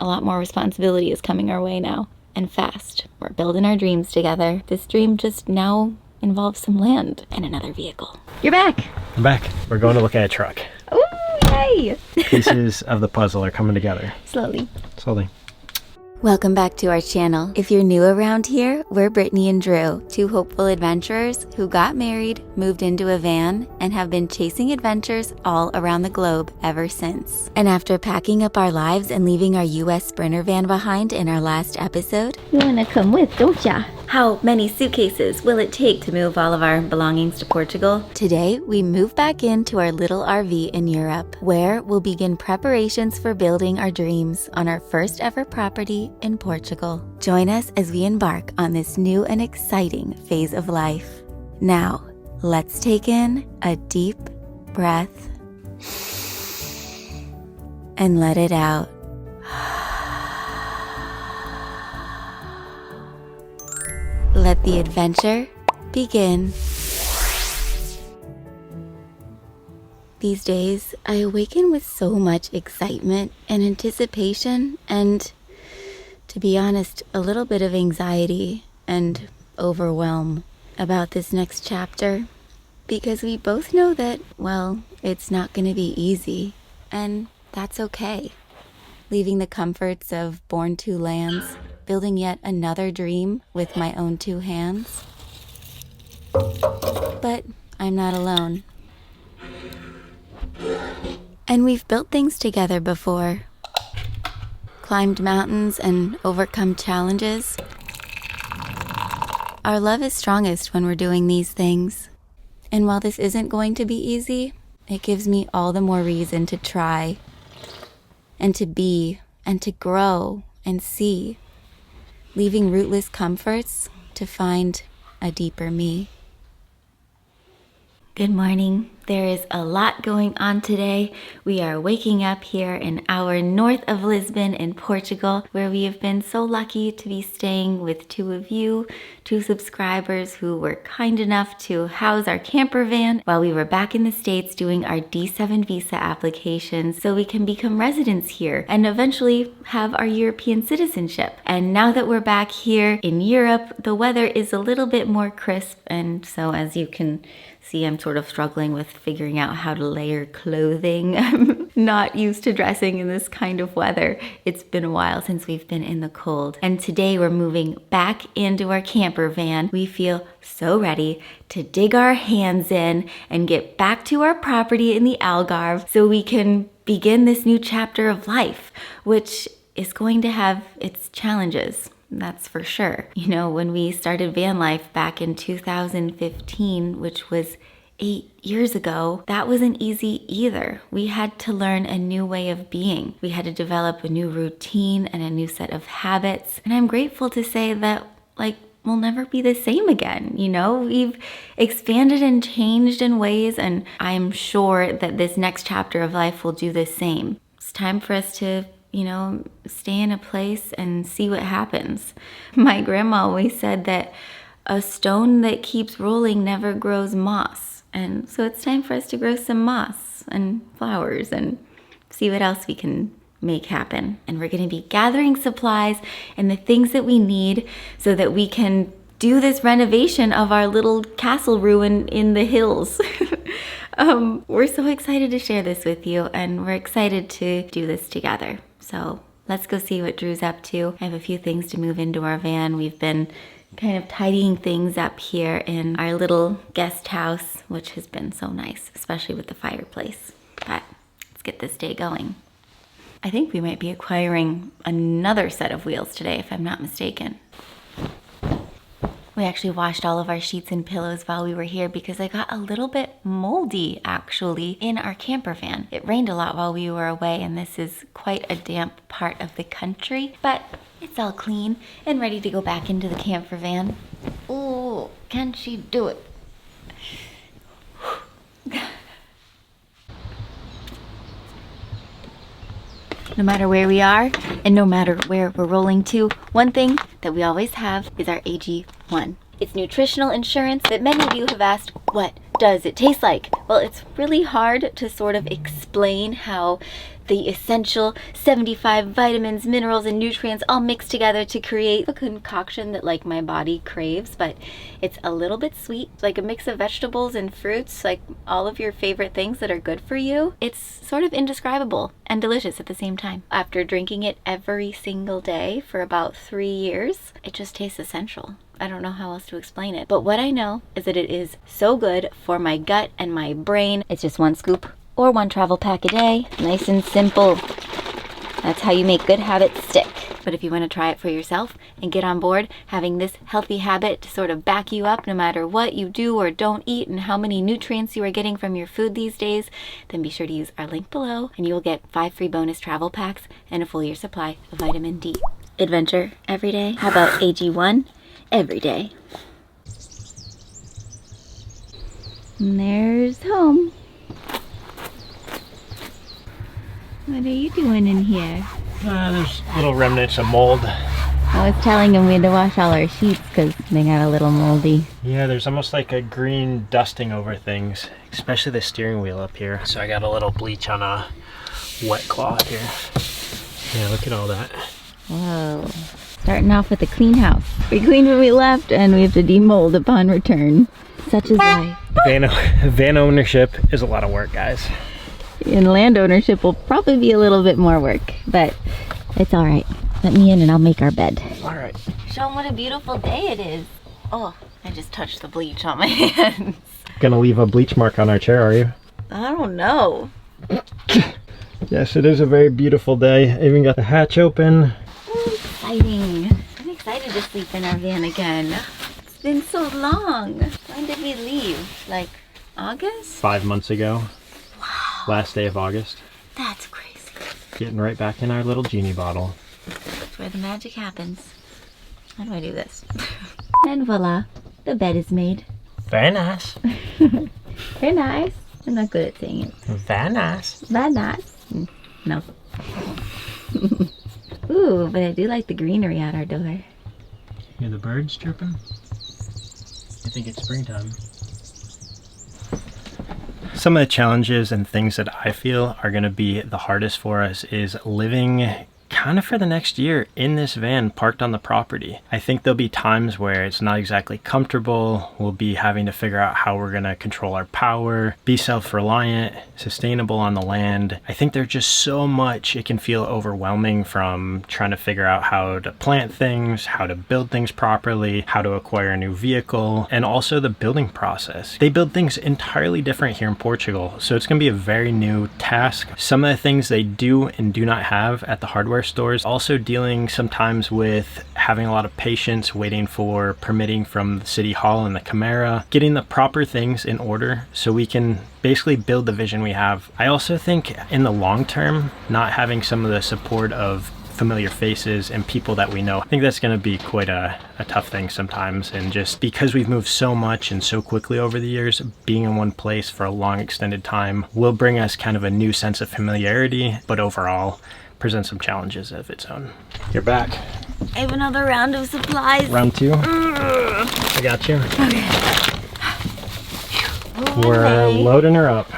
A lot more responsibility is coming our way now, and fast. We're building our dreams together. This dream just now involves some land and another vehicle. You're back! I'm back. We're going to look at a truck. Ooh, yay! Pieces of the puzzle are coming together. Slowly. Welcome back to our channel. If you're new around here, we're Brittany and Drew, two hopeful adventurers who got married, moved into a van, and have been chasing adventures all around the globe ever since. And after packing up our lives and leaving our US Sprinter van behind in our last episode, you wanna come with, don't ya? How many suitcases will it take to move all of our belongings to Portugal? Today, we move back into our little RV in Europe, where we'll begin preparations for building our dreams on our first ever property in Portugal. Join us as we embark on this new and exciting phase of life. Now, let's take in a deep breath and let it out. Let the adventure begin. These days, I awaken with so much excitement and anticipation and, to be honest, a little bit of anxiety and overwhelm about this next chapter, because we both know that, well, it's not going to be easy, and that's okay. Leaving the comforts of born two lands, building yet another dream with my own two hands. But I'm not alone. And we've built things together before. Climbed mountains and overcome challenges. Our love is strongest when we're doing these things. And while this isn't going to be easy, it gives me all the more reason to try, and to be, and to grow, and see. Leaving rootless comforts to find a deeper me. Good morning. There is a lot going on today. We are waking up here in our north of Lisbon in Portugal, where we have been so lucky to be staying with two of you, two subscribers who were kind enough to house our camper van while we were back in the States doing our D7 visa applications so we can become residents here and eventually have our European citizenship. And now that we're back here in Europe, the weather is a little bit more crisp, and so as you can see, I'm sort of struggling with figuring out how to layer clothing. I'm not used to dressing in this kind of weather. It's been a while since we've been in the cold. And today we're moving back into our camper van. We feel so ready to dig our hands in and get back to our property in the Algarve so we can begin this new chapter of life, which is going to have its challenges. That's for sure. You know, when we started van life back in 2015, which was 8 years ago, that wasn't easy either. We had to learn a new way of being. We had to develop a new routine and a new set of habits. And I'm grateful to say that, we'll never be the same again. You know, we've expanded and changed in ways, and I'm sure that this next chapter of life will do the same. It's time for us to stay in a place and see what happens. My grandma always said that a stone that keeps rolling never grows moss. And so it's time for us to grow some moss and flowers and see what else we can make happen. And we're going to be gathering supplies and the things that we need so that we can do this renovation of our little castle ruin in the hills. We're so excited to share this with you, and we're excited to do this together. So let's go see what Drew's up to. I have a few things to move into our van. We've been kind of tidying things up here in our little guest house, which has been so nice, especially with the fireplace. But let's get this day going. I think we might be acquiring another set of wheels today, if I'm not mistaken. We actually washed all of our sheets and pillows while we were here because they got a little bit moldy, actually, in our camper van. It rained a lot while we were away, and this is quite a damp part of the country, but it's all clean and ready to go back into the camper van. Oh, can she do it? No matter where we are and no matter where we're rolling to, one thing that we always have is our AG1. It's nutritional insurance that many of you have asked, what does it taste like? Well, it's really hard to sort of explain how the essential 75 vitamins, minerals, and nutrients all mixed together to create a concoction that like my body craves, but it's a little bit sweet, like a mix of vegetables and fruits, like all of your favorite things that are good for you. It's sort of indescribable and delicious at the same time. After drinking it every single day for about 3 years, it just tastes essential. I don't know how else to explain it, but what I know is that it is so good for my gut and my brain. It's just 1 scoop or 1 travel pack a day. Nice and simple. That's how you make good habits stick. But if you want to try it for yourself and get on board having this healthy habit to sort of back you up no matter what you do or don't eat and how many nutrients you are getting from your food these days, then be sure to use our link below and you will get 5 free bonus travel packs and a full year supply of vitamin D. Adventure every day. How about AG1 every day? And there's home. What are you doing in here? There's little remnants of mold. I was telling him we had to wash all our sheets because they got a little moldy. Yeah, there's almost like a green dusting over things, especially the steering wheel up here. So I got a little bleach on a wet cloth here. Yeah, look at all that. Whoa. Starting off with a clean house. We cleaned when we left and we have to demold upon return. Such is life. Van ownership is a lot of work, guys. And land ownership will probably be a little bit more work, but it's all right. Let me in and I'll make our bed. All right. Show them what a beautiful day it is. Oh, I just touched the bleach on my hands. Gonna leave a bleach mark on our chair, are you? I don't know. Yes, it is a very beautiful day. I even got the hatch open. Oh, exciting. I'm excited to sleep in our van again. It's been so long. When did we leave? Like August? 5 months ago. Wow. Last day of August. That's crazy. Getting right back in our little genie bottle. That's where the magic happens. How do I do this? And voila, the bed is made. Very nice. Very nice. I'm not good at saying it. Very nice. Very nice. No. Ooh, but I do like the greenery out our door. Hear the birds chirping? I think it's springtime. Some of the challenges and things that I feel are going to be the hardest for us is living kind of for the next year in this van parked on the property. I think there'll be times where it's not exactly comfortable. We'll be having to figure out how we're going to control our power, be self-reliant, sustainable on the land. I think there's just so much it can feel overwhelming, from trying to figure out how to plant things, how to build things properly, how to acquire a new vehicle, and also the building process. They build things entirely different here in Portugal, so it's going to be a very new task. Some of the things they do and do not have at the hardware stores, also dealing sometimes with having a lot of patience, waiting for permitting from the city hall and the Camara, getting the proper things in order so we can basically build the vision we have. I also think in the long term, not having some of the support of familiar faces and people that we know, I think that's going to be quite a tough thing sometimes. And just because we've moved so much and so quickly over the years, being in one place for a long extended time will bring us kind of a new sense of familiarity, but overall present some challenges of its own. You're back. I have another round of supplies. Round 2. I got you. Okay. We're loading her up.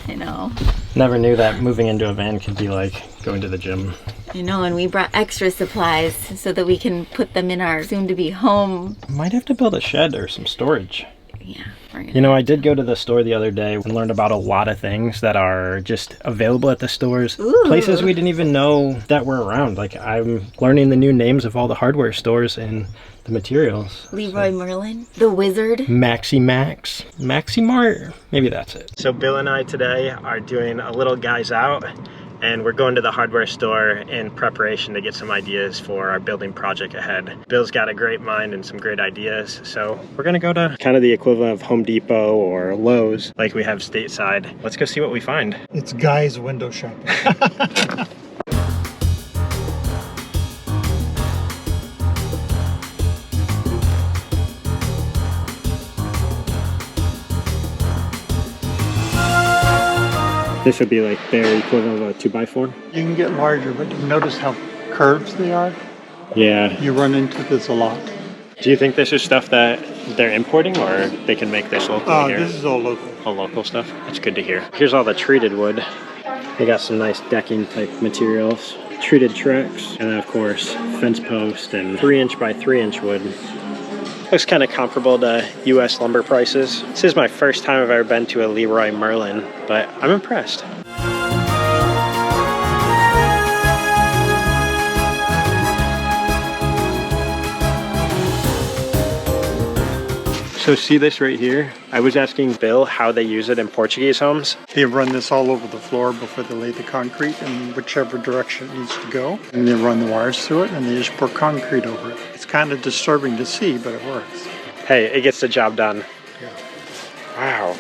I know. Never knew that moving into a van could be like going to the gym. I know, and we brought extra supplies so that we can put them in our soon-to-be home. Might have to build a shed or some storage. Yeah. You know, I did go to the store the other day and learned about a lot of things that are just available at the stores. Ooh. Places we didn't even know that were around. Like, I'm learning the new names of all the hardware stores and the materials. Leroy Merlin, the Wizard. Maxi Max, Maxi Mart, maybe that's it. So Bill and I today are doing a little guys out, and we're going to the hardware store in preparation to get some ideas for our building project ahead. Bill's got a great mind and some great ideas, so we're gonna go to kind of the equivalent of Home Depot or Lowe's like we have stateside. Let's go see what we find. It's Guy's window shopping. This would be like their equivalent of a 2x4. You can get larger, but you notice how curved they are? Yeah. You run into this a lot. Do you think this is stuff that they're importing, or they can make this locally here? This is all local. All local stuff? That's good to hear. Here's all the treated wood. They got some nice decking type materials, treated tracks, and then of course fence post and 3" by 3" wood. Looks kind of comparable to US lumber prices. This is my first time I've ever been to a Leroy Merlin, but I'm impressed. So see this right here? I was asking Bill how they use it in Portuguese homes. They run this all over the floor before they lay the concrete in whichever direction it needs to go. And they run the wires through it and they just pour concrete over it. It's kind of disturbing to see, but it works. Hey, it gets the job done. Yeah. Wow.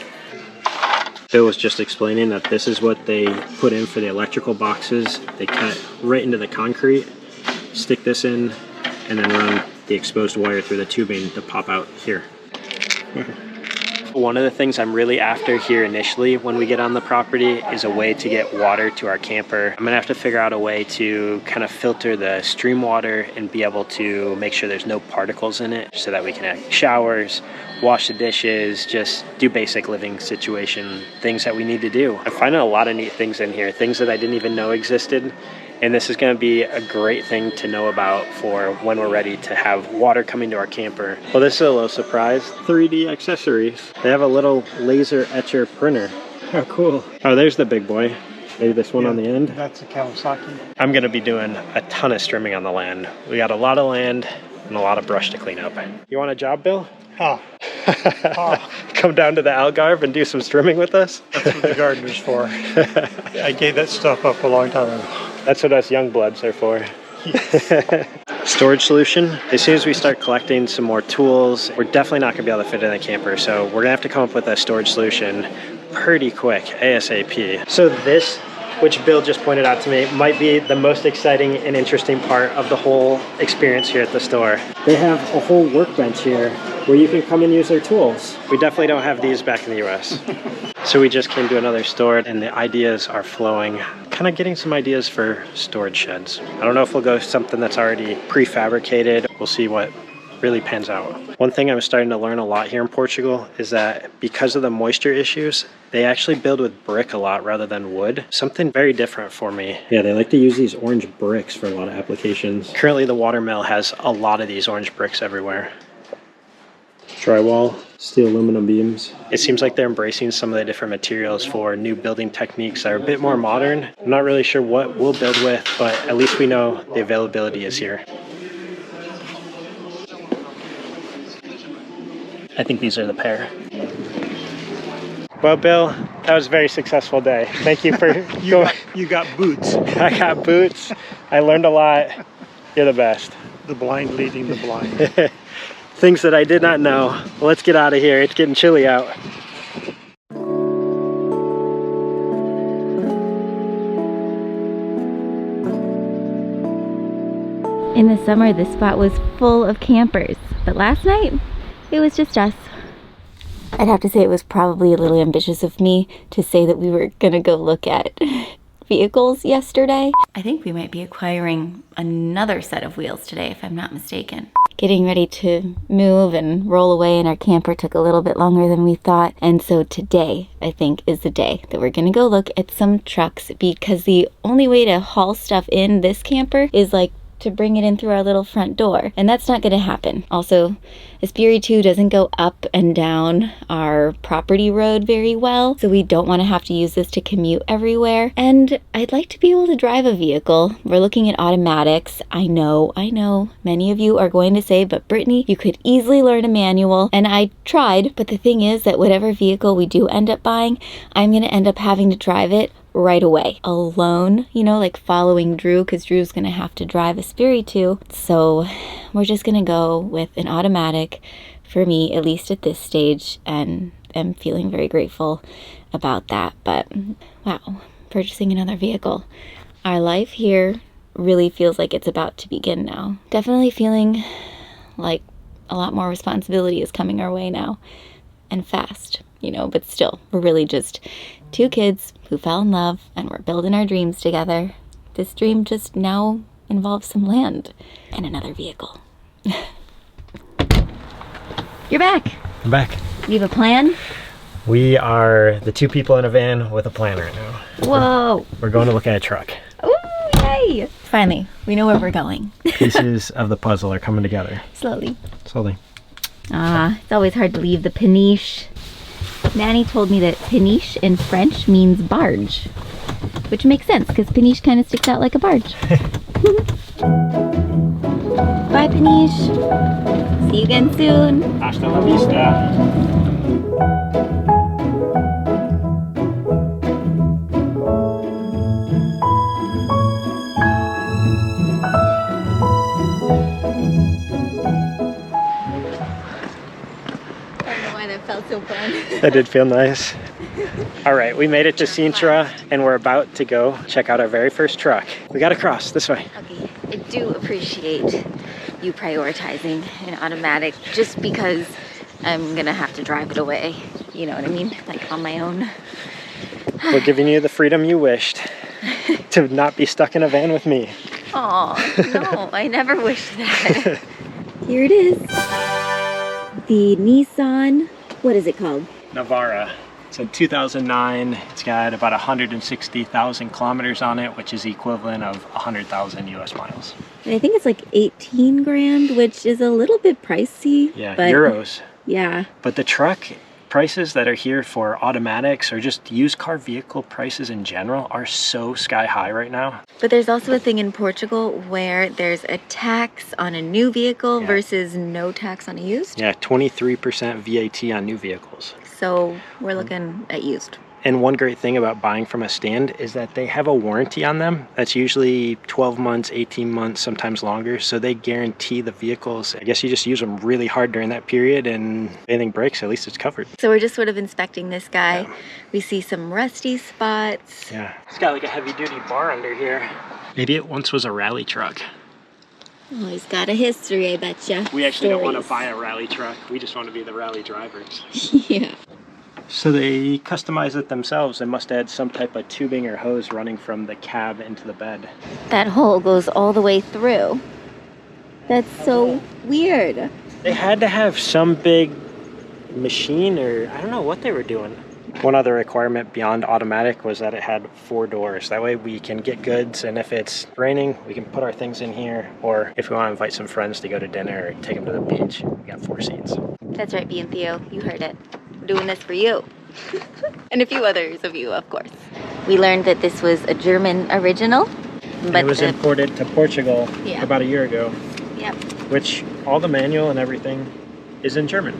Bill was just explaining that this is what they put in for the electrical boxes. They cut right into the concrete, stick this in, and then run the exposed wire through the tubing to pop out here. One of the things I'm really after here initially when we get on the property is a way to get water to our camper. I'm gonna have to figure out a way to kind of filter the stream water and be able to make sure there's no particles in it so that we can have showers, wash the dishes, just do basic living situation things that we need to do. I'm finding a lot of neat things in here, things that I didn't even know existed. And this is going to be a great thing to know about for when we're ready to have water coming to our camper. Well, this is a little surprise. 3D accessories. They have a little laser etcher printer. How cool. Oh, there's the big boy. Maybe this one on the end. That's a Kawasaki. I'm going to be doing a ton of strimming on the land. We got a lot of land and a lot of brush to clean up. You want a job, Bill? Huh. Come down to the Algarve and do some strimming with us? That's what the gardener's for. I gave that stuff up a long time ago. That's what us young bloods are for. Storage solution. As soon as we start collecting some more tools, we're definitely not gonna be able to fit in the camper. So we're gonna have to come up with a storage solution pretty quick, ASAP. So this, which Bill just pointed out to me, might be the most exciting and interesting part of the whole experience here at the store. They have a whole workbench here where you can come and use their tools. We definitely don't have these back in the US. So we just came to another store and the ideas are flowing. Kind of getting some ideas for storage sheds. I don't know if we'll go something that's already prefabricated. We'll see what really pans out. One thing I'm starting to learn a lot here in Portugal is that because of the moisture issues, they actually build with brick a lot rather than wood. Something very different for me. Yeah, they like to use these orange bricks for a lot of applications. Currently the watermill has a lot of these orange bricks everywhere. Drywall, steel aluminum beams. It seems like they're embracing some of the different materials for new building techniques that are a bit more modern. I'm not really sure what we'll build with, but at least we know the availability is here. I think these are the pair. Well, Bill, that was a very successful day. Thank you for You got boots. I got boots. I learned a lot. You're the best. The blind leading the blind. Things that I did not know. Well, let's get out of here. It's getting chilly out. In the summer, this spot was full of campers, but last night, it was just us. I'd have to say it was probably a little ambitious of me to say that we were gonna go look at vehicles yesterday. I think we might be acquiring another set of wheels today, if I'm not mistaken. Getting ready to move and roll away in our camper took a little bit longer than we thought. And so today, I think, is the day that we're gonna go look at some trucks, because the only way to haul stuff in this camper is like to bring it in through our little front door, and that's not going to happen. Also, Espiri 2 doesn't go up and down our property road very well, so we don't want to have to use this to commute everywhere. And I'd like to be able to drive a vehicle. We're looking at automatics. I know, many of you are going to say, but Brittany, you could easily learn a manual, and I tried, but the thing is that whatever vehicle we do end up buying, I'm going to end up having to drive it right away alone, you know, like following Drew, because Drew's gonna have to drive Espiri 2. So we're just gonna go with an automatic for me, at least at this stage, and I'm feeling very grateful about that. But wow, purchasing another vehicle. Our life here really feels like it's about to begin now. Definitely feeling like a lot more responsibility is coming our way now, and fast, you know, but still, we're really just two kids who fell in love and we're building our dreams together. This dream just now involves some land and another vehicle. You're back. I'm back. You have a plan? We are the two people in a van with a plan right now. Whoa! We're going to look at a truck. Ooh, yay! Finally, we know where we're going. Pieces of the puzzle are coming together. Slowly. Slowly. It's always hard to leave the peniche. Nanny told me that peniche in French means barge, which makes sense because peniche kind of sticks out like a barge. Bye, peniche. See you again soon. Hasta la vista. Felt so fun. That did feel nice. All right, we made it to Sintra and we're about to go check out our very first truck. We gotta cross this way. Okay, I do appreciate you prioritizing an automatic just because I'm gonna have to drive it away. You know what I mean? Like on my own. We're giving you the freedom you wished to not be stuck in a van with me. Oh, no, I never wished that. Here it is. The Nissan. What is it called? Navara. It's a 2009. It's got about 160,000 kilometers on it, which is the equivalent of 100,000 US miles. And I think it's like 18 grand, which is a little bit pricey. Yeah, but, euros. Yeah. But the truck prices that are here for automatics or just used car vehicle prices in general are so sky high right now. But there's also a thing in Portugal where there's a tax on a new vehicle versus no tax on a used. Yeah, 23% VAT on new vehicles. So we're looking at used. And one great thing about buying from a stand is that they have a warranty on them. That's usually 12 months, 18 months, sometimes longer. So they guarantee the vehicles. I guess you just use them really hard during that period, and if anything breaks, at least it's covered. So we're just sort of inspecting this guy. Yeah. We see some rusty spots. Yeah, it's got like a heavy duty bar under here. Maybe it once was a rally truck. Oh, he's got a history, I betcha. We actually don't want to buy a rally truck. We just want to be the rally drivers. Yeah. So they customize it themselves. They must add some type of tubing or hose running from the cab into the bed. That hole goes all the way through. That's so weird. They had to have some big machine, or I don't know what they were doing. One other requirement beyond automatic was that it had 4 doors. That way we can get goods, and if it's raining, we can put our things in here. Or if we want to invite some friends to go to dinner or take them to the beach, we got 4 seats. That's right, B and Theo. You heard it. Doing this for you. And a few others of you, of course. We learned that this was a German original. But it was imported to Portugal about a year ago. Yep. Which all the manual and everything is in German.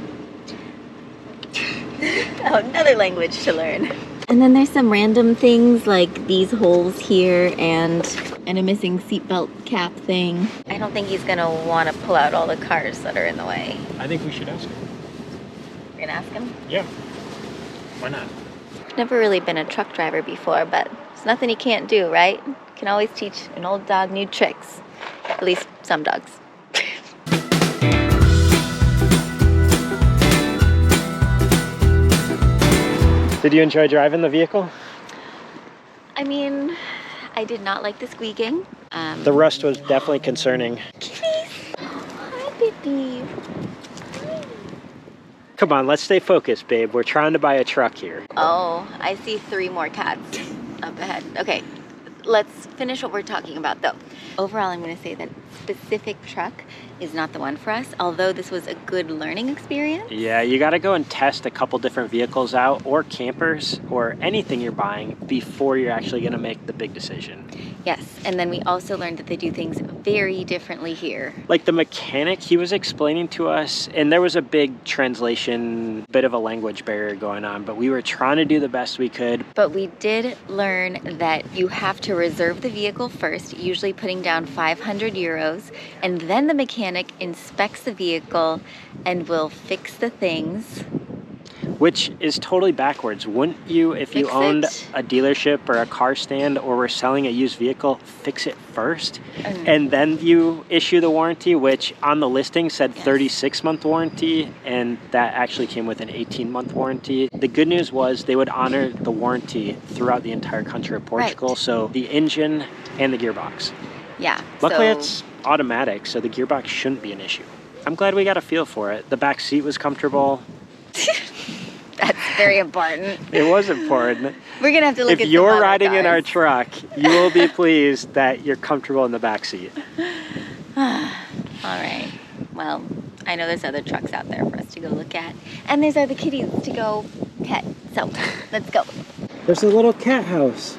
Oh, another language to learn. And then there's some random things like these holes here and a missing seatbelt cap thing. I don't think he's gonna want to pull out all the cars that are in the way. I think we should ask him. You're gonna ask him? Yeah. Why not? Never really been a truck driver before, but there's nothing he can't do, right? Can always teach an old dog new tricks. At least some dogs. Did you enjoy driving the vehicle? I mean, I did not like the squeaking. The rust was definitely concerning. Hi, baby. Come on, let's stay focused, babe. We're trying to buy a truck here. Oh, I see 3 more cats up ahead. Okay, let's finish what we're talking about though. Overall, I'm gonna say that specific truck is not the one for us, although this was a good learning experience. Yeah, you gotta go and test a couple different vehicles out, or campers, or anything you're buying before you're actually gonna make the big decision. Yes, and then we also learned that they do things very differently here. Like the mechanic, he was explaining to us, and there was a big translation, bit of a language barrier going on, but we were trying to do the best we could. But we did learn that you have to reserve the vehicle first, usually putting down 500 euros, and then the mechanic inspects the vehicle and will fix the things. Which is totally backwards. Wouldn't you, if you owned a dealership or a car stand or were selling a used vehicle, fix it first? And then you issue the warranty, which on the listing said 36-month warranty, and that actually came with an 18-month warranty. The good news was they would honor the warranty throughout the entire country of Portugal, so the engine and the gearbox. Yeah. Luckily it's automatic, so the gearbox shouldn't be an issue. I'm glad we got a feel for it. The back seat was comfortable. That's very important. It was important. We're gonna have to look If at some you're other riding in our cars. truck, you will be pleased that you're comfortable in the back seat. All right. Well, I know there's other trucks out there for us to go look at. And there's other kitties to go pet. So, let's go. There's a little cat house.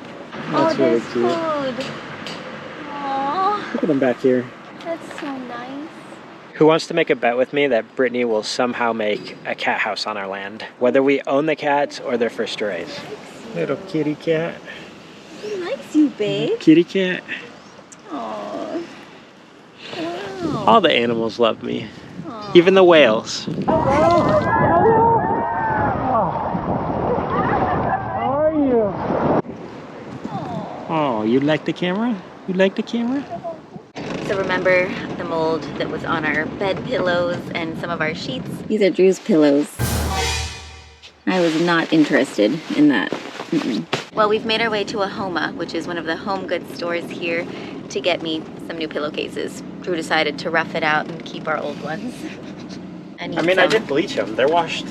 That's really there's cute. food. Aww, Look at them back here. that's so nice. Who wants to make a bet with me that Brittany will somehow make a cat house on our land? Whether we own the cats or they're for strays. Little kitty cat. He likes you, babe. Kitty cat. Aww. Wow. All the animals love me. Even the whales. How are you? Oh, you like the camera? You like the camera? So remember the mold that was on our bed pillows and some of our sheets? These are Drew's pillows. I was not interested in that. Well, we've made our way to a Homa, which is one of the home goods stores here, to get me some new pillowcases. Drew decided to rough it out and keep our old ones. I did bleach them. They're washed.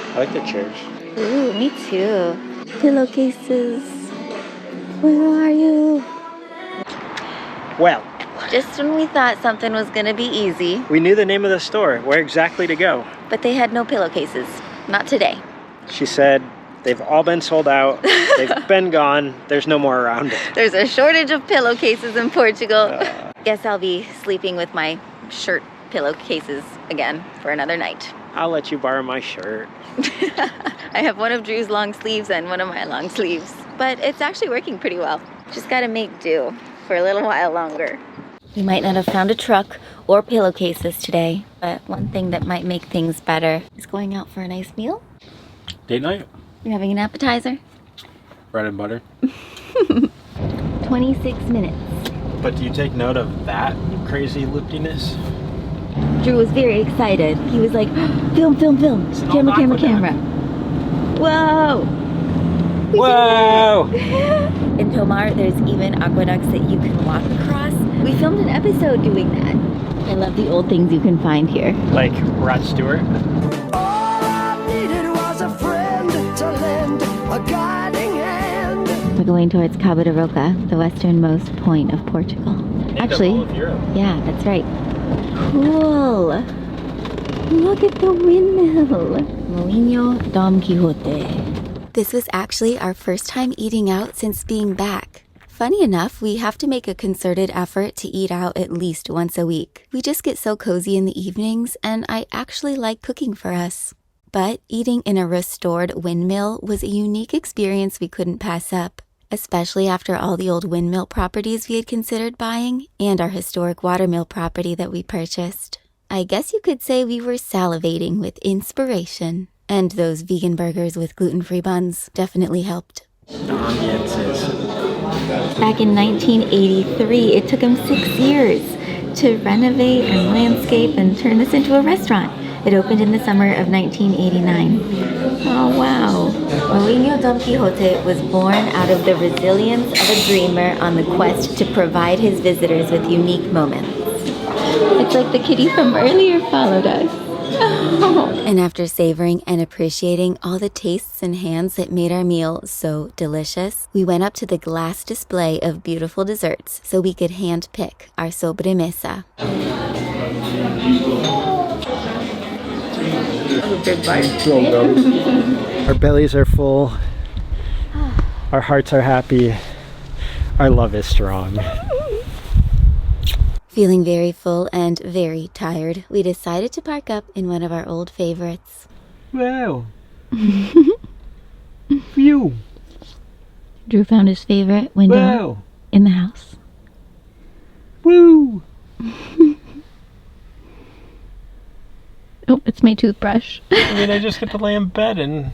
I like the chairs. Ooh, me too. Pillowcases. Where are you? Well, Just when we thought something was gonna be easy, we knew the name of the store, where exactly to go. but they had no pillowcases. Not today. She said, they've all been sold out. They've been gone. There's no more around. There's a shortage of pillowcases in Portugal. Guess I'll be sleeping with my shirt pillowcases again for another night. I'll let you borrow my shirt. I have one of Drew's long sleeves and one of my long sleeves, but it's actually working pretty well. Just gotta make do for a little while longer. We might not have found a truck or pillowcases today, but one thing that might make things better is going out for a nice meal. Date night? You're having an appetizer? Bread and butter. 26 minutes. But do you take note of that crazy loopiness? Drew was very excited. He was like, film, film, film. It's an Camera, old camera, aqueduct. camera. Whoa! Whoa! In Tomar, there's even aqueducts that you can walk across. We filmed an episode doing that. I love the old things you can find here. Like Rod Stewart? All I needed was a friend to lend a guiding hand. We're going towards Cabo de Roca, the westernmost point of Portugal. Actually, yeah, that's right. Cool. Look at the windmill. Moinho Dom Quixote. This was actually our first time eating out since being back. Funny enough, we have to make a concerted effort to eat out at least once a week. We just get so cozy in the evenings, and I actually like cooking for us. But eating in a restored windmill was a unique experience we couldn't pass up, especially after all the old windmill properties we had considered buying and our historic watermill property that we purchased. I guess you could say we were salivating with inspiration. And those vegan burgers with gluten-free buns definitely helped. Back in 1983, it took him 6 years to renovate and landscape and turn this into a restaurant. It opened in the summer of 1989. Oh, wow. Moinho Dom Quixote was born out of the resilience of a dreamer on the quest to provide his visitors with unique moments. It's like the kitty from earlier followed us. And after savoring and appreciating all the tastes and hands that made our meal so delicious, we went up to the glass display of beautiful desserts so we could hand pick our sobremesa. Our bellies are full. Our hearts are happy. Our love is strong. Feeling very full and very tired, we decided to park up in one of our old favorites. Wow. Phew. Drew found his favorite window Wow. in the house. Woo. Oh, it's my toothbrush. I mean, I just get to lay in bed and...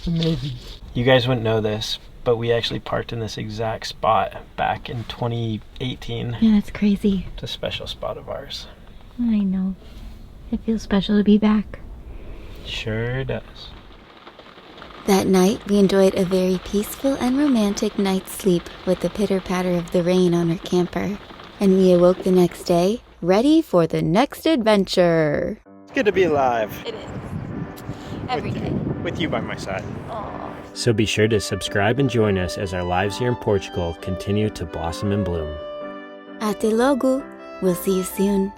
Amazing. You guys wouldn't know this, but we actually parked in this exact spot back in 2018. Yeah, that's crazy. It's a special spot of ours. I know. It feels special to be back. Sure does. That night, we enjoyed a very peaceful and romantic night's sleep with the pitter-patter of the rain on our camper. And we awoke the next day ready for the next adventure. It's good to be alive. It is. Every day. With you by my side. Aww. So be sure to subscribe and join us as our lives here in Portugal continue to blossom and bloom. Até logo. We'll see you soon.